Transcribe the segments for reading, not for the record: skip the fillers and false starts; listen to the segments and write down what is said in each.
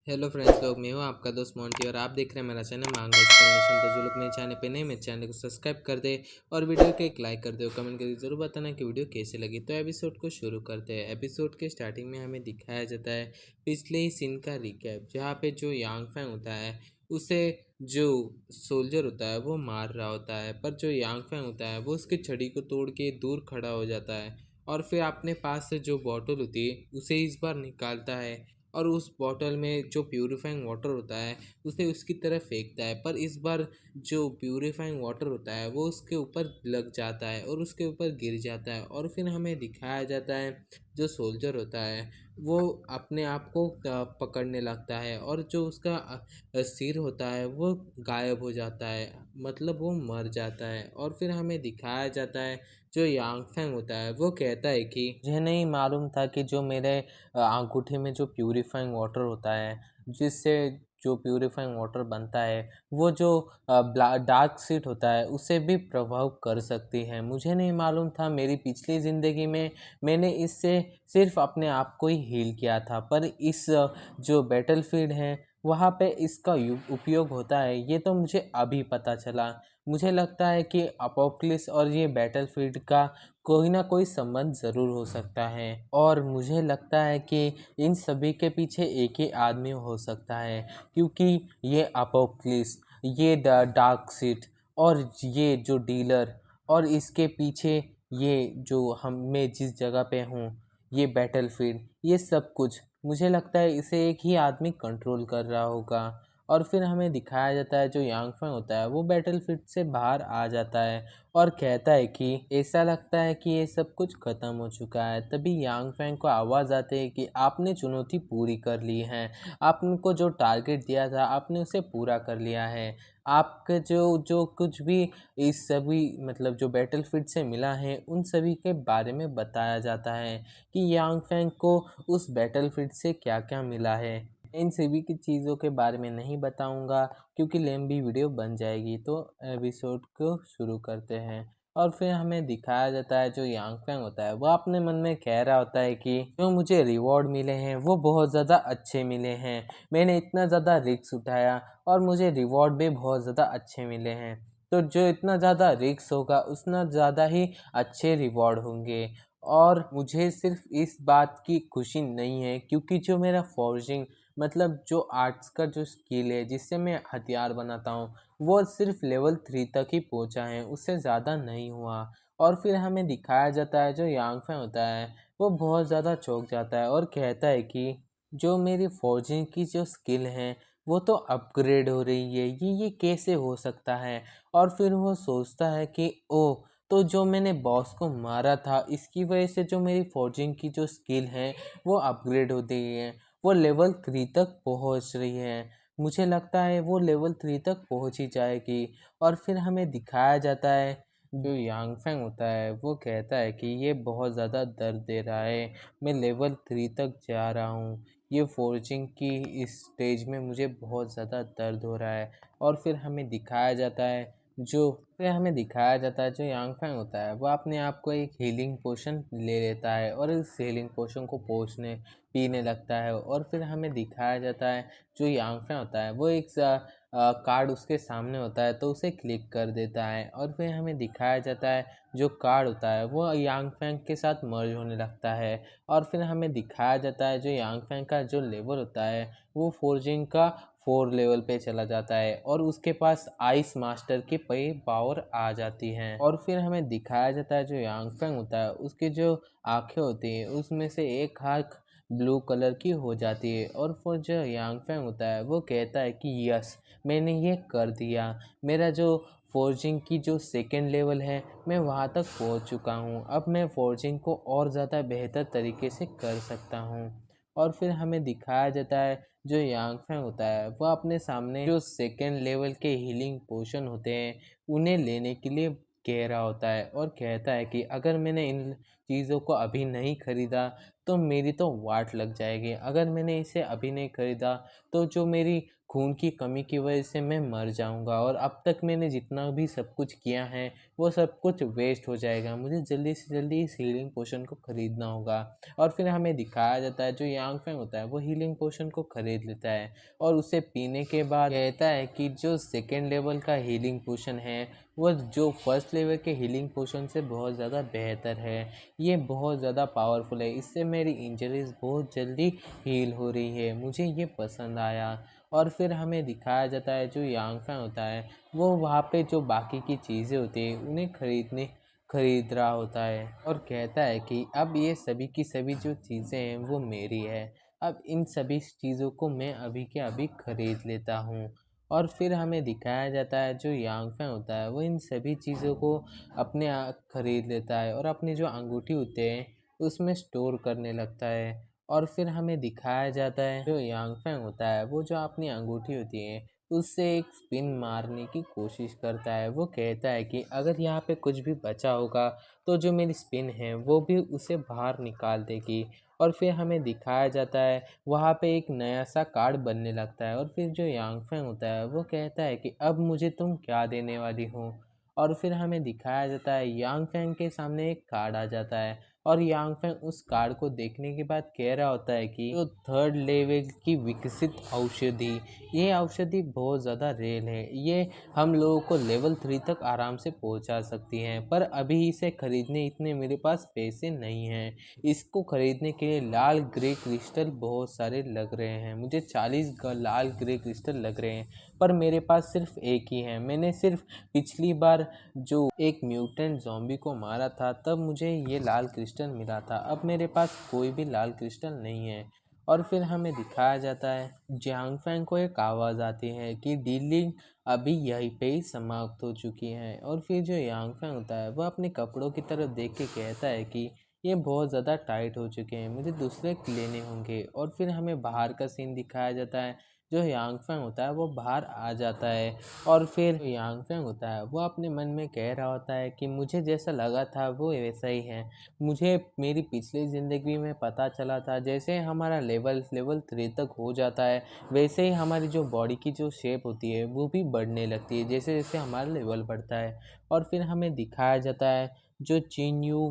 Hello friends लोग, मैं हूँ आपका दोस्त मोंटी और आप देख रहे हैं मेरा चैनल मांगा एक्सप्लेनेशन। तो जो लोग मेरे चैनल पे नहीं, मेरे चैनल को सब्सक्राइब कर दे और वीडियो को एक लाइक कर दे और कमेंट करके जरूर बताना कि वीडियो कैसे लगी। तो एपिसोड को शुरू करते हैं। एपिसोड के स्टार्टिंग में हमें दिखाया जाता है पिछले ही सीन का रिकैप, जहाँ पे जो यांग फैंग होता है उसे जो सोल्जर होता है वो मार रहा होता है, पर जो यांग फैंग होता है वो उसकी छड़ी को तोड़ के दूर खड़ा हो जाता है और फिर अपने पास से जो बॉटल होती है उसे इस बार निकालता है और उस बॉटल में जो प्यूरिफाइंग वाटर होता है उसे उसकी तरफ फेंकता है। पर इस बार जो प्यूरिफाइंग वाटर होता है वो उसके ऊपर लग जाता है और उसके ऊपर गिर जाता है और फिर हमें दिखाया जाता है जो सोल्जर होता है वो अपने आप को पकड़ने लगता है और जो उसका सिर होता है वो गायब हो जाता है, मतलब वो मर जाता है। और फिर हमें दिखाया जाता है जो यांग फैंग होता है वो कहता है कि मुझे नहीं मालूम था कि जो मेरे अंगूठे में जो प्यूरिफाइंग वाटर होता है, जिससे जो प्यूरिफाइंग वाटर बनता है वो जो डार्क सीट होता है उसे भी प्रभाव कर सकती है। मुझे नहीं मालूम था, मेरी पिछली ज़िंदगी में मैंने इससे सिर्फ अपने आप को ही हील किया था, पर इस जो बैटलफील्ड है वहाँ पे इसका उपयोग होता है ये तो मुझे अभी पता चला। मुझे लगता है कि अपोक्लिस और ये बैटलफील्ड का कोई ना कोई संबंध ज़रूर हो सकता है और मुझे लगता है कि इन सभी के पीछे एक ही आदमी हो सकता है, क्योंकि ये अपोक्लिस, ये डार्क सीट और ये जो डीलर और इसके पीछे ये जो हम मैं जिस जगह पे हूँ, ये बैटलफील्ड, ये सब कुछ मुझे लगता है इसे एक ही आदमी कंट्रोल कर रहा होगा। और फिर हमें दिखाया जाता है जो यांग फैंग होता है वो बैटलफील्ड से बाहर आ जाता है और कहता है कि ऐसा लगता है कि ये सब कुछ खत्म हो चुका है। तभी यांग फैंग को आवाज़ आती है कि आपने चुनौती पूरी कर ली है, आपको जो टारगेट दिया था आपने उसे पूरा कर लिया है। आपके जो जो कुछ भी इस सभी मतलब जो बैटलफील्ड से मिला है उन सभी के बारे में बताया जाता है कि यांग फैंग को उस बैटलफील्ड से क्या क्या मिला है। इन सभी की चीज़ों के बारे में नहीं बताऊंगा क्योंकि लंबी वीडियो बन जाएगी। तो एपिसोड को शुरू करते हैं और फिर हमें दिखाया जाता है जो यांग फैंग होता है वो अपने मन में कह रहा होता है कि जो मुझे रिवॉर्ड मिले हैं वो बहुत ज़्यादा अच्छे मिले हैं, मैंने इतना ज़्यादा रिस्क उठाया और मुझे रिवॉर्ड भी बहुत ज़्यादा अच्छे मिले हैं, तो जो इतना ज़्यादा रिस्क होगा उतना ज़्यादा ही अच्छे रिवॉर्ड होंगे। और मुझे सिर्फ इस बात की खुशी नहीं है क्योंकि जो मेरा फोर्जिंग मतलब जो आर्ट्स का जो स्किल है जिससे मैं हथियार बनाता हूँ वो सिर्फ लेवल 3 तक ही पहुँचा है, उससे ज़्यादा नहीं हुआ। और फिर हमें दिखाया जाता है जो यांग फैंग होता है वो बहुत ज़्यादा चौंक जाता है और कहता है कि जो मेरी फोर्जिंग की जो स्किल है वो तो अपग्रेड हो रही है, ये कैसे हो सकता है। और फिर वो सोचता है कि ओ, तो जो मैंने बॉस को मारा था इसकी वजह से जो मेरी फोर्जिंग की जो स्किल है वो अपग्रेड हो गई है, वो लेवल 3 तक पहुंच रही है। मुझे लगता है वो लेवल 3 तक पहुंच ही जाएगी। और फिर हमें दिखाया जाता है जो यांग फैंग होता है वो कहता है कि ये बहुत ज़्यादा दर्द दे रहा है, मैं लेवल 3 तक जा रहा हूँ, ये फोर्जिंग की इस स्टेज में मुझे बहुत ज़्यादा दर्द हो रहा है। और फिर हमें दिखाया जाता है जो यांग फैंग होता है वो अपने आप को एक हीलिंग पोशन ले लेता है और इस हीलिंग पोशन को पोषने पीने लगता है। और फिर हमें दिखाया जाता है जो यांग फैंग होता है वो एक कार्ड उसके सामने होता है तो उसे क्लिक कर देता है और फिर हमें दिखाया जाता है जो कार्ड होता है वो यांग फैंग के साथ मर्ज होने लगता है। और फिर हमें दिखाया जाता है जो यांग फैंग का जो लेवल होता है वो फोर्जिंग का 4 लेवल पे चला जाता है और उसके पास आइस मास्टर की पई पावर आ जाती हैं। और फिर हमें दिखाया जाता है जो यांग फैंग होता है उसकी जो आंखें होती हैं उसमें से एक आँख ब्लू कलर की हो जाती है और फिर जो यांग फैंग होता है वो कहता है कि यस, मैंने ये कर दिया, मेरा जो फोर्जिंग की जो सेकेंड लेवल है मैं वहाँ तक पहुँच चुका हूँ, अब मैं फोर्जिंग को और ज़्यादा बेहतर तरीके से कर सकता हूँ। और फिर हमें दिखाया जाता है जो यांग फैंग होता है वो अपने सामने जो सेकेंड लेवल के हीलिंग पोशन होते हैं उन्हें लेने के लिए कह रहा होता है और कहता है कि अगर मैंने इन चीज़ों को अभी नहीं खरीदा तो मेरी तो वाट लग जाएगी। अगर मैंने इसे अभी नहीं खरीदा तो जो मेरी खून की कमी की वजह से मैं मर जाऊँगा और अब तक मैंने जितना भी सब कुछ किया है वो सब कुछ वेस्ट हो जाएगा। मुझे जल्दी से जल्दी इस हीलिंग पोशन को खरीदना होगा। और फिर हमें दिखाया जाता है जो यांग फेंग होता है वो हीलिंग पोशन को खरीद लेता है और उसे पीने के बाद कहता है कि जो सेकेंड लेवल का हीलिंग पोशन है वो जो फर्स्ट लेवल के हीलिंग पोशन से बहुत ज़्यादा बेहतर है। ये बहुत ज़्यादा पावरफुल है, इससे मेरी इंजरीज बहुत जल्दी हील हो रही है। मुझे ये पसंद आया। और फिर हमें दिखाया जाता है जो यांग फैंग होता है वो वहाँ पे जो बाकी की चीज़ें होती हैं उन्हें खरीद रहा होता है और कहता है कि अब ये सभी की सभी जो चीज़ें हैं वो मेरी है। अब इन सभी चीज़ों को मैं अभी के अभी खरीद लेता हूँ। और फिर हमें दिखाया जाता है जो यांग फैंग होता है वो इन सभी चीज़ों को खरीद लेता है और अपनी जो अंगूठी होते हैं उसमें स्टोर करने लगता है। और फिर हमें दिखाया जाता है जो यांग फैंग होता है वो जो अपनी अंगूठी होती है उससे एक स्पिन मारने की कोशिश करता है। वो कहता है कि अगर यहाँ पे कुछ भी बचा होगा तो जो मेरी स्पिन है वो भी उसे बाहर निकाल देगी। और फिर हमें दिखाया जाता है वहाँ पे एक नया सा कार्ड बनने लगता है और फिर जो यांग फैंग होता है वो कहता है कि अब मुझे तुम क्या देने वाली हो। और फिर हमें दिखाया जाता है यांग फैंग के सामने एक कार्ड आ जाता है और यांग फैंग उस कार्ड को देखने के बाद कह रहा होता है कि जो थर्ड लेवल की विकसित औषधि, ये औषधि बहुत ज़्यादा रेयर है। ये हम लोगों को लेवल 3 तक आराम से पहुंचा सकती हैं, पर अभी इसे खरीदने इतने मेरे पास पैसे नहीं हैं। इसको खरीदने के लिए लाल ग्रे क्रिस्टल बहुत सारे लग रहे हैं। मुझे 40 लाल ग्रे क्रिस्टल लग रहे हैं, पर मेरे पास सिर्फ एक ही है। मैंने सिर्फ पिछली बार जो एक म्यूटेंट ज़ॉम्बी को मारा था तब मुझे ये लाल क्रिस्टल मिला था। अब मेरे पास कोई भी लाल क्रिस्टल नहीं है। और फिर हमें दिखाया जाता है जियांग फैंग को एक आवाज़ आती है कि डीलिंग अभी यहीं पे ही समाप्त हो चुकी है। और फिर जो यांग फैंग होता है वह अपने कपड़ों की तरफ देख के कहता है कि ये बहुत ज़्यादा टाइट हो चुके हैं, मुझे दूसरे लेने होंगे। और फिर हमें बाहर का सीन दिखाया जाता है। जो यांग फैंग होता है वो बाहर आ जाता है और फिर जो यांग फैंग होता है वो अपने मन में कह रहा होता है कि मुझे जैसा लगा था वो वैसा ही है। मुझे मेरी पिछली ज़िंदगी में पता चला था जैसे हमारा लेवल 3 तक हो जाता है वैसे ही हमारी जो बॉडी की जो शेप होती है वो भी बढ़ने लगती है जैसे जैसे हमारा लेवल बढ़ता है। और फिर हमें दिखाया जाता है जो चिन्यू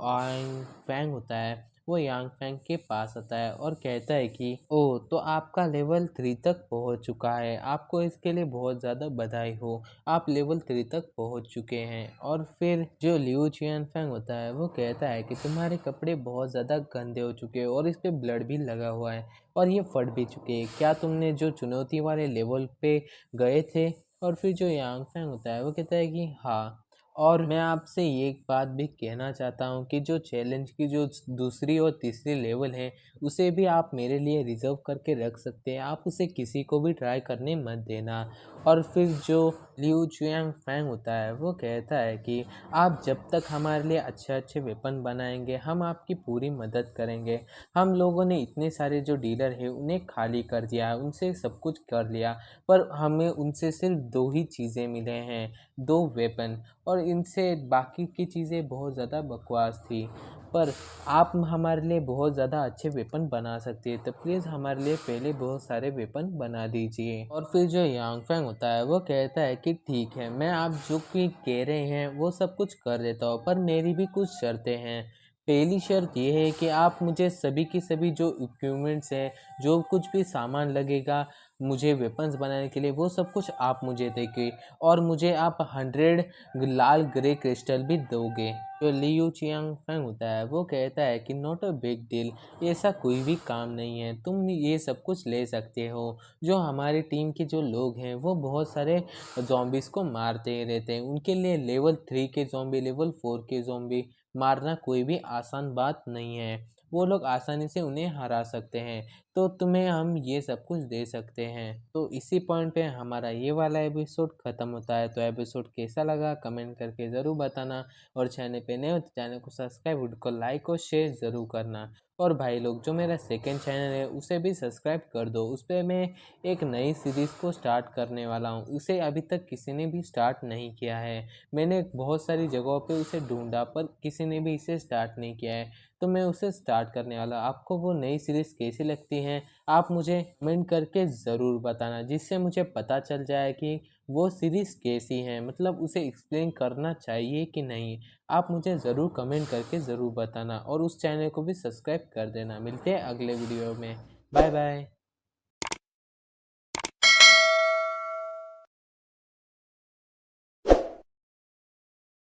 आंग फैंग होता है वो यांग फैंग के पास आता है और कहता है कि ओ तो आपका लेवल 3 तक पहुंच चुका है, आपको इसके लिए बहुत ज़्यादा बधाई हो, आप लेवल 3 तक पहुंच चुके हैं। और फिर जो लिू चियन फैंग होता है वो कहता है कि तुम्हारे कपड़े बहुत ज़्यादा गंदे हो चुके हैं और इस पे ब्लड भी लगा हुआ है और ये फट भी चुके हैं, क्या तुमने जो चुनौती वाले लेवल पे गए थे। और फिर जो यांग फैंग होता है वो कहता है कि हाँ, और मैं आपसे ये एक बात भी कहना चाहता हूँ कि जो चैलेंज की जो दूसरी और तीसरी लेवल है उसे भी आप मेरे लिए रिज़र्व करके रख सकते हैं, आप उसे किसी को भी ट्राई करने मत देना। और फिर जो लिू चुयांग फैंग होता है वो कहता है कि आप जब तक हमारे लिए अच्छे अच्छे वेपन बनाएंगे हम आपकी पूरी मदद करेंगे। हम लोगों ने इतने सारे जो डीलर हैं उन्हें खाली कर दिया है, उनसे सब कुछ कर लिया, पर हमें उनसे सिर्फ दो ही चीज़ें मिले हैं, दो वेपन, और इनसे बाकी की चीज़ें बहुत ज़्यादा बकवास थी। पर आप हमारे लिए बहुत ज़्यादा अच्छे वेपन बना सकते हैं तो प्लीज़ हमारे लिए पहले बहुत सारे वेपन बना दीजिए। और फिर जो यांग फैंग होता है वो कहता है कि ठीक है, मैं आप जो भी कह रहे हैं वो सब कुछ कर देता हूँ, पर मेरी भी कुछ शर्तें हैं। पहली शर्त ये है कि आप मुझे सभी की सभी जो इक्विपमेंट्स हैं, जो कुछ भी सामान लगेगा मुझे वेपन्स बनाने के लिए, वो सब कुछ आप मुझे देंगे और मुझे आप 100 लाल ग्रे क्रिस्टल भी दोगे। जो लियू चियांग फैंग होता है वो कहता है कि नॉट अ बिग डील, ऐसा कोई भी काम नहीं है, तुम ये सब कुछ ले सकते हो। जो हमारी टीम के जो लोग हैं वो बहुत सारे जॉम्बिस को मारते ही रहते हैं, उनके लिए लेवल 3 के जॉम्बी, लेवल 4 के जॉम्बी मारना कोई भी आसान बात नहीं है, वो लोग आसानी से उन्हें हरा सकते हैं। तो तुम्हें हम ये सब कुछ दे सकते हैं। तो इसी पॉइंट पे हमारा ये वाला एपिसोड ख़त्म होता है। तो एपिसोड कैसा लगा कमेंट करके ज़रूर बताना, और चैनल पे नए हो तो चैनल को सब्सक्राइब, वीडियो को लाइक और शेयर ज़रूर करना। और भाई लोग, जो मेरा सेकंड चैनल है उसे भी सब्सक्राइब कर दो। उस पर मैं एक नई सीरीज़ को स्टार्ट करने वाला हूँ। उसे अभी तक किसी ने भी स्टार्ट नहीं किया है। मैंने बहुत सारी जगहों पे उसे ढूंढा पर किसी ने भी इसे स्टार्ट नहीं किया है। तो मैं उसे स्टार्ट करने वाला। आपको वो नई सीरीज़ कैसी लगती हैं, आप मुझे कमेंट करके ज़रूर बताना, जिससे मुझे पता चल जाए कि वो सीरीज़ कैसी है, मतलब उसे एक्सप्लेन करना चाहिए कि नहीं। आप मुझे ज़रूर कमेंट करके ज़रूर बताना, और उस चैनल को भी सब्सक्राइब कर देना। मिलते हैं अगले वीडियो में। Bye bye.